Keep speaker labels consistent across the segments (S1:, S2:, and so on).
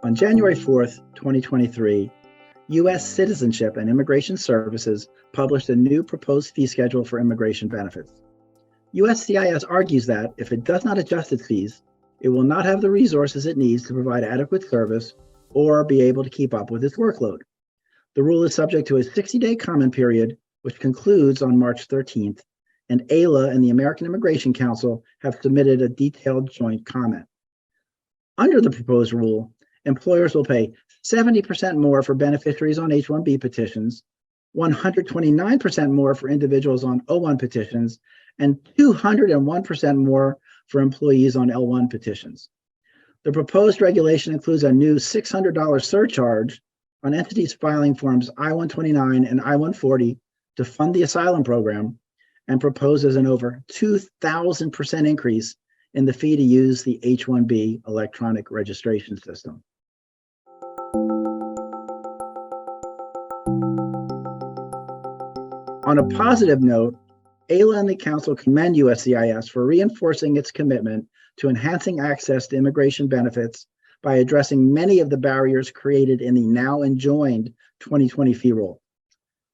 S1: On January 4th, 2023, U.S. Citizenship and Immigration Services published a new proposed fee schedule for immigration benefits. USCIS argues that if it does not adjust its fees, it will not have the resources it needs to provide adequate service or be able to keep up with its workload. The rule is subject to a 60-day comment period, which concludes on March 13th, and AILA and the American Immigration Council have submitted a detailed joint comment. Under the proposed rule, employers will pay 70% more for beneficiaries on H-1B petitions, 129% more for individuals on O-1 petitions, and 201% more for employees on L-1 petitions. The proposed regulation includes a new $600 surcharge on entities filing forms I-129 and I-140 to fund the asylum program, and proposes an over 2,000% increase in the fee to use the H-1B electronic registration system. On a positive note, AILA and the Council commend USCIS for reinforcing its commitment to enhancing access to immigration benefits by addressing many of the barriers created in the now enjoined 2020 fee rule.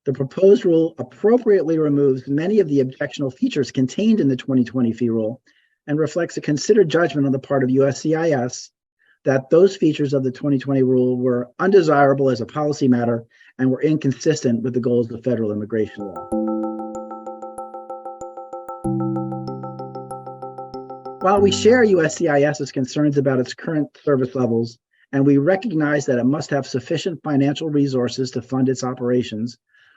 S1: The proposed rule appropriately removes many of the objectionable features contained in the 2020 fee rule and reflects a considered judgment on the part of USCIS that those features of the 2020 rule were undesirable as a policy matter and were inconsistent with the goals of federal immigration law. While we share USCIS's concerns about its current service levels, and we recognize that it must have sufficient financial resources to fund its operations,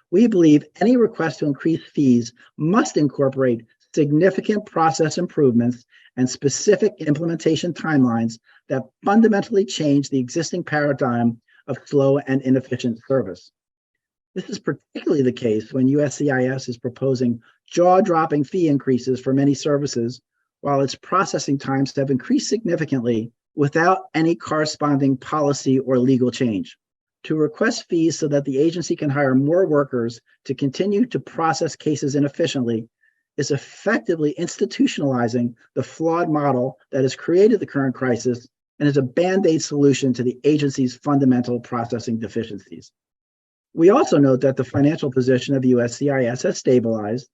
S1: we believe any request to increase fees must incorporate significant process improvements and specific implementation timelines that fundamentally change the existing paradigm of slow and inefficient service. This is particularly the case when USCIS is proposing jaw-dropping fee increases for many services, while its processing times have increased significantly without any corresponding policy or legal change. To request fees so that the agency can hire more workers to continue to process cases inefficiently is effectively institutionalizing the flawed model that has created the current crisis and is a band-aid solution to the agency's fundamental processing deficiencies. We also note that the financial position of USCIS has stabilized,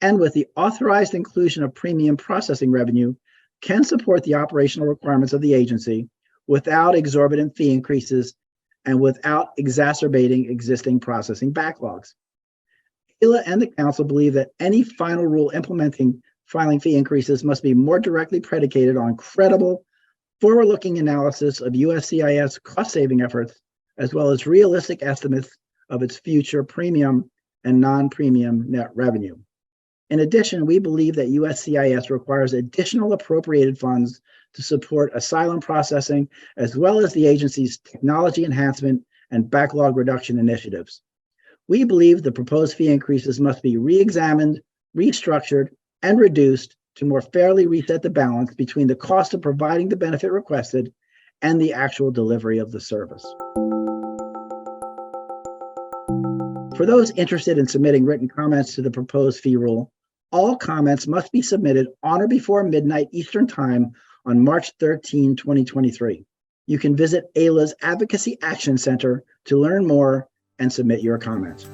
S1: and with the authorized inclusion of premium processing revenue, can support the operational requirements of the agency without exorbitant fee increases and without exacerbating existing processing backlogs. AILA and the Council believe that any final rule implementing filing fee increases must be more directly predicated on credible, forward-looking analysis of USCIS cost-saving efforts, as well as realistic estimates of its future premium and non-premium net revenue. In addition, we believe that USCIS requires additional appropriated funds to support asylum processing, as well as the agency's technology enhancement and backlog reduction initiatives. We believe the proposed fee increases must be re-examined, restructured, and reduced to more fairly reset the balance between the cost of providing the benefit requested and the actual delivery of the service. For those interested in submitting written comments to the proposed fee rule, all comments must be submitted on or before midnight Eastern Time on March 13, 2023. You can visit AILA's Advocacy Action Center to learn more and submit your comments.